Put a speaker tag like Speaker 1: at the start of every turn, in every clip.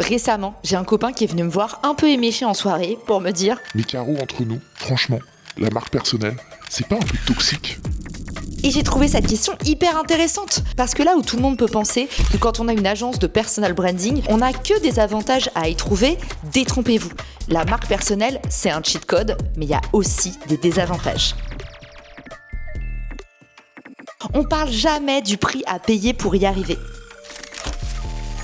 Speaker 1: Récemment, j'ai un copain qui est venu me voir un peu éméché en soirée pour me dire
Speaker 2: Mais Caro, entre nous, franchement, la marque personnelle, c'est pas un peu toxique ?
Speaker 1: Et j'ai trouvé cette question hyper intéressante, parce que là où tout le monde peut penser que quand on a une agence de personal branding, on n'a que des avantages à y trouver, détrompez-vous. La marque personnelle, c'est un cheat code, mais il y a aussi des désavantages. On parle jamais du prix à payer pour y arriver.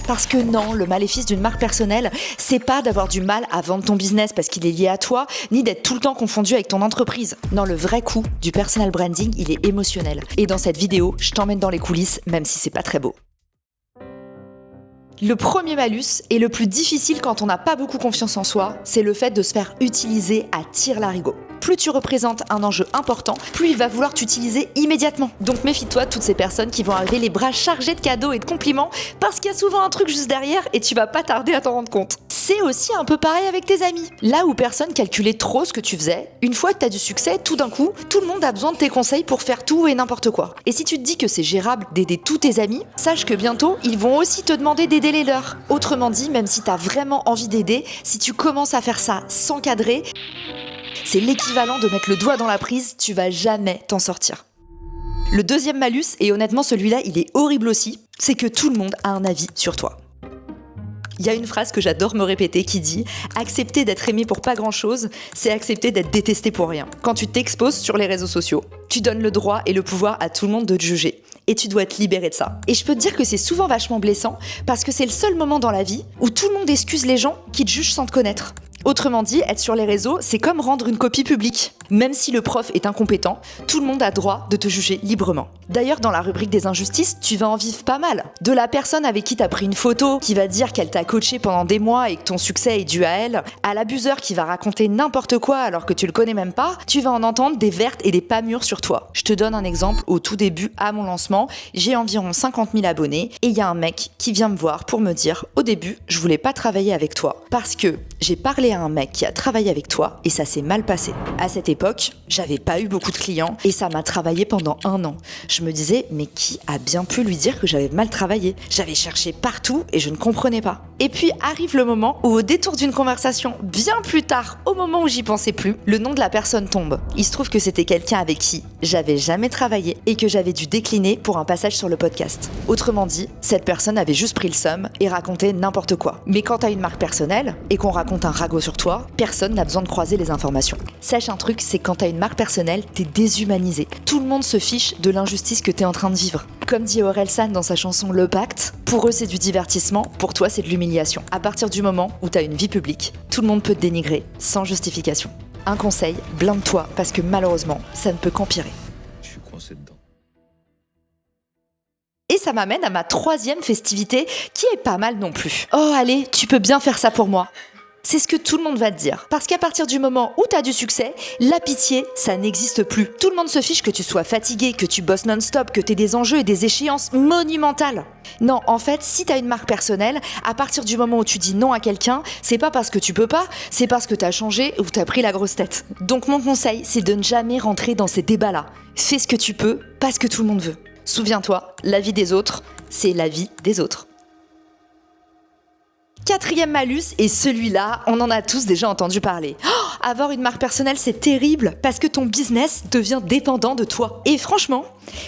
Speaker 1: Parce que non, le maléfice d'une marque personnelle, c'est pas d'avoir du mal à vendre ton business parce qu'il est lié à toi, ni d'être tout le temps confondu avec ton entreprise. Non, le vrai coût du personal branding, il est émotionnel. Et dans cette vidéo, je t'emmène dans les coulisses, même si c'est pas très beau. Le premier malus, et le plus difficile quand on n'a pas beaucoup confiance en soi, c'est le fait de se faire utiliser à tire-larigot. Plus tu représentes un enjeu important, plus il va vouloir t'utiliser immédiatement. Donc méfie-toi de toutes ces personnes qui vont arriver les bras chargés de cadeaux et de compliments parce qu'il y a souvent un truc juste derrière et tu vas pas tarder à t'en rendre compte. C'est aussi un peu pareil avec tes amis. Là où personne calculait trop ce que tu faisais, une fois que t'as du succès, tout d'un coup, tout le monde a besoin de tes conseils pour faire tout et n'importe quoi. Et si tu te dis que c'est gérable d'aider tous tes amis, sache que bientôt, ils vont aussi te demander d'aider les leurs. Autrement dit, même si t'as vraiment envie d'aider, si tu commences à faire ça sans cadrer, c'est l'équivalent de mettre le doigt dans la prise, tu vas jamais t'en sortir. Le deuxième malus, et honnêtement celui-là il est horrible aussi, c'est que tout le monde a un avis sur toi. Il y a une phrase que j'adore me répéter qui dit « Accepter d'être aimé pour pas grand-chose, c'est accepter d'être détesté pour rien ». Quand tu t'exposes sur les réseaux sociaux, tu donnes le droit et le pouvoir à tout le monde de te juger. Et tu dois te libérer de ça. Et je peux te dire que c'est souvent vachement blessant parce que c'est le seul moment dans la vie où tout le monde excuse les gens qui te jugent sans te connaître. Autrement dit, être sur les réseaux, c'est comme rendre une copie publique. Même si le prof est incompétent, tout le monde a droit de te juger librement. D'ailleurs, dans la rubrique des injustices, tu vas en vivre pas mal. De la personne avec qui t'as pris une photo, qui va dire qu'elle t'a coaché pendant des mois et que ton succès est dû à elle, à l'abuseur qui va raconter n'importe quoi alors que tu le connais même pas, tu vas en entendre des vertes et des pas mûres sur toi. Je te donne un exemple. Au tout début, à mon lancement, j'ai environ 50 000 abonnés et il y a un mec qui vient me voir pour me dire « Au début, je voulais pas travailler avec toi parce que j'ai parlé à un mec qui a travaillé avec toi et ça s'est mal passé. » À cette époque, j'avais pas eu beaucoup de clients et ça m'a travaillé pendant 1 an. Je me disais, mais qui a bien pu lui dire que j'avais mal travaillé ? J'avais cherché partout et je ne comprenais pas. Et puis arrive le moment où au détour d'une conversation, bien plus tard, au moment où j'y pensais plus, le nom de la personne tombe. Il se trouve que c'était quelqu'un avec qui j'avais jamais travaillé et que j'avais dû décliner pour un passage sur le podcast. Autrement dit, cette personne avait juste pris le seum et raconté n'importe quoi. Mais quand t'as une marque personnelle et qu'on raconte un ragot sur toi, personne n'a besoin de croiser les informations. Sache un truc, c'est quand t'as une marque personnelle, t'es déshumanisé. Tout le monde se fiche de l'injustice que t'es en train de vivre. Comme dit Orelsan dans sa chanson Le Pacte, pour eux c'est du divertissement, pour toi c'est de l'humiliation. À partir du moment où t'as une vie publique, tout le monde peut te dénigrer, sans justification. Un conseil, blinde-toi, parce que malheureusement, ça ne peut qu'empirer.
Speaker 3: Je suis coincé dedans.
Speaker 1: Et ça m'amène à ma 3e festivité, qui est pas mal non plus. Oh allez, tu peux bien faire ça pour moi. C'est ce que tout le monde va te dire. Parce qu'à partir du moment où t'as du succès, la pitié, ça n'existe plus. Tout le monde se fiche que tu sois fatigué, que tu bosses non-stop, que t'aies des enjeux et des échéances monumentales. Non, en fait, si t'as une marque personnelle, à partir du moment où tu dis non à quelqu'un, c'est pas parce que tu peux pas, c'est parce que t'as changé ou t'as pris la grosse tête. Donc mon conseil, c'est de ne jamais rentrer dans ces débats-là. Fais ce que tu peux, pas ce que tout le monde veut. Souviens-toi, la vie des autres, c'est la vie des autres. 4e malus, et celui-là, on en a tous déjà entendu parler. Oh, avoir une marque personnelle, c'est terrible parce que ton business devient dépendant de toi. Et franchement,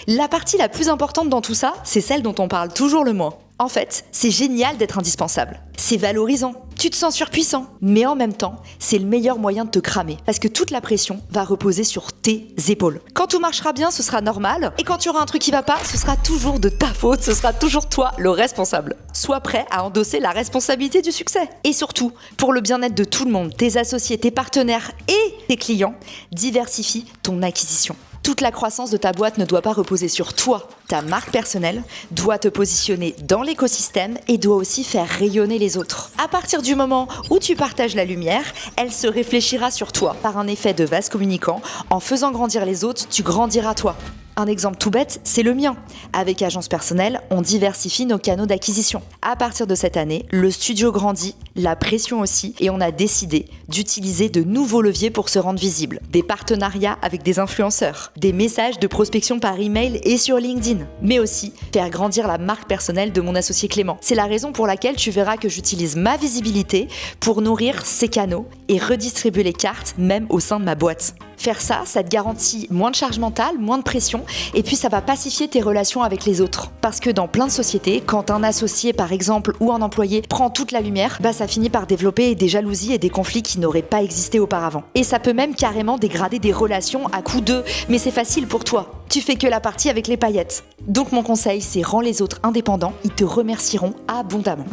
Speaker 1: la partie la plus importante dans tout ça, c'est celle dont on parle toujours le moins. En fait, c'est génial d'être indispensable. C'est valorisant. Tu te sens surpuissant. Mais en même temps, c'est le meilleur moyen de te cramer. Parce que toute la pression va reposer sur tes épaules. Quand tout marchera bien, ce sera normal. Et quand tu auras un truc qui va pas, ce sera toujours de ta faute. Ce sera toujours toi le responsable. Sois prêt à endosser la responsabilité du succès. Et surtout, pour le bien-être de tout le monde, tes associés, tes partenaires et tes clients, diversifie ton acquisition. Toute la croissance de ta boîte ne doit pas reposer sur toi. Ta marque personnelle doit te positionner dans l'écosystème et doit aussi faire rayonner les autres. À partir du moment où tu partages la lumière, elle se réfléchira sur toi. Par un effet de vase communicant, en faisant grandir les autres, tu grandiras toi. Un exemple tout bête, c'est le mien. Avec Agence Personnelle, on diversifie nos canaux d'acquisition. À partir de cette année, le studio grandit, la pression aussi, et on a décidé d'utiliser de nouveaux leviers pour se rendre visible. Des partenariats avec des influenceurs, des messages de prospection par email et sur LinkedIn, mais aussi faire grandir la marque personnelle de mon associé Clément. C'est la raison pour laquelle tu verras que j'utilise ma visibilité pour nourrir ces canaux et redistribuer les cartes, même au sein de ma boîte. Faire ça, ça te garantit moins de charge mentale, moins de pression, et puis ça va pacifier tes relations avec les autres. Parce que dans plein de sociétés, quand un associé par exemple ou un employé prend toute la lumière, ça finit par développer des jalousies et des conflits qui n'auraient pas existé auparavant. Et ça peut même carrément dégrader des relations à coup de « mais c'est facile pour toi, tu fais que la partie avec les paillettes ». Donc mon conseil, c'est rends les autres indépendants, ils te remercieront abondamment.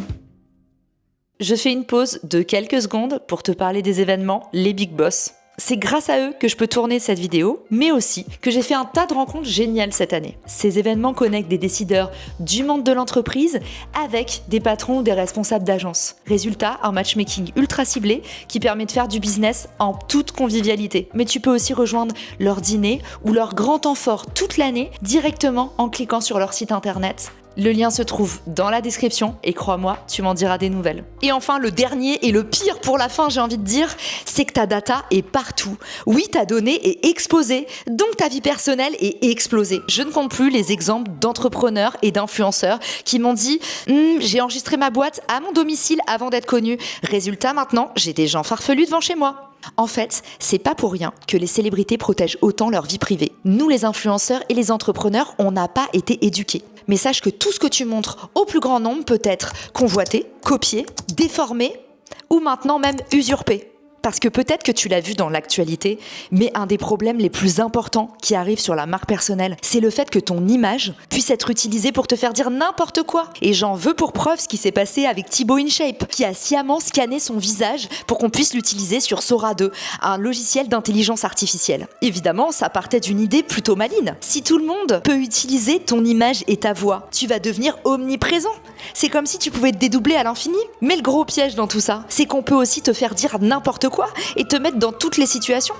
Speaker 1: Je fais une pause de quelques secondes pour te parler des événements Les Big Boss. C'est grâce à eux que je peux tourner cette vidéo, mais aussi que j'ai fait un tas de rencontres géniales cette année. Ces événements connectent des décideurs du monde de l'entreprise avec des patrons ou des responsables d'agence. Résultat, un matchmaking ultra ciblé qui permet de faire du business en toute convivialité. Mais tu peux aussi rejoindre leur dîner ou leur grand temps fort toute l'année directement en cliquant sur leur site internet. Le lien se trouve dans la description et crois-moi, tu m'en diras des nouvelles. Et enfin, le dernier et le pire pour la fin, j'ai envie de dire, c'est que ta data est partout. Oui, ta donnée est exposée, donc ta vie personnelle est explosée. Je ne compte plus les exemples d'entrepreneurs et d'influenceurs qui m'ont dit « j'ai enregistré ma boîte à mon domicile avant d'être connu. Résultat, maintenant, j'ai des gens farfelus devant chez moi. » En fait, c'est pas pour rien que les célébrités protègent autant leur vie privée. Nous, les influenceurs et les entrepreneurs, on n'a pas été éduqués. Mais sache que tout ce que tu montres au plus grand nombre peut être convoité, copié, déformé ou maintenant même usurpé. Parce que peut-être que tu l'as vu dans l'actualité, mais un des problèmes les plus importants qui arrivent sur la marque personnelle, c'est le fait que ton image puisse être utilisée pour te faire dire n'importe quoi. Et j'en veux pour preuve ce qui s'est passé avec Thibaut InShape, qui a sciemment scanné son visage pour qu'on puisse l'utiliser sur Sora 2, un logiciel d'intelligence artificielle. Évidemment, ça partait d'une idée plutôt maligne. Si tout le monde peut utiliser ton image et ta voix, tu vas devenir omniprésent. C'est comme si tu pouvais te dédoubler à l'infini. Mais le gros piège dans tout ça, c'est qu'on peut aussi te faire dire n'importe quoi et te mettre dans toutes les situations.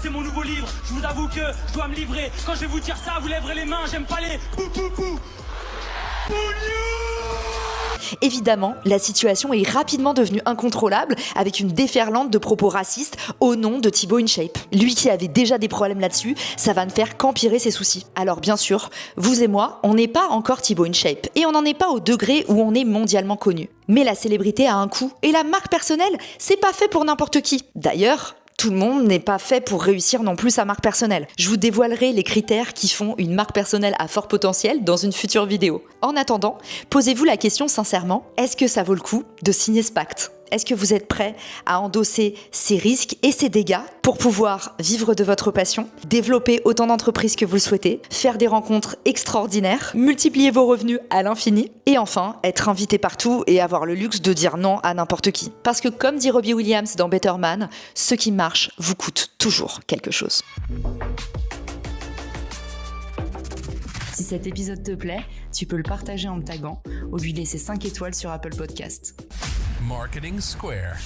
Speaker 3: C'est mon nouveau livre, je vous avoue que je dois me livrer. Quand je vais vous dire ça, vous lèverez les mains, j'aime pas les pou pou pou.
Speaker 1: Évidemment, la situation est rapidement devenue incontrôlable avec une déferlante de propos racistes au nom de Thibaut InShape. Lui qui avait déjà des problèmes là-dessus, ça va ne faire qu'empirer ses soucis. Alors bien sûr, vous et moi, on n'est pas encore Thibaut InShape et on n'en est pas au degré où on est mondialement connu. Mais la célébrité a un coût et la marque personnelle, c'est pas fait pour n'importe qui. D'ailleurs, tout le monde n'est pas fait pour réussir non plus sa marque personnelle. Je vous dévoilerai les critères qui font une marque personnelle à fort potentiel dans une future vidéo. En attendant, posez-vous la question sincèrement, est-ce que ça vaut le coup de signer ce pacte ? Est-ce que vous êtes prêt à endosser ces risques et ces dégâts pour pouvoir vivre de votre passion, développer autant d'entreprises que vous le souhaitez, faire des rencontres extraordinaires, multiplier vos revenus à l'infini et enfin être invité partout et avoir le luxe de dire non à n'importe qui? Parce que comme dit Robbie Williams dans Better Man, ce qui marche vous coûte toujours quelque chose. Si cet épisode te plaît, tu peux le partager en me taguant ou lui laisser 5 étoiles sur Apple Podcast.
Speaker 4: Marketing Square.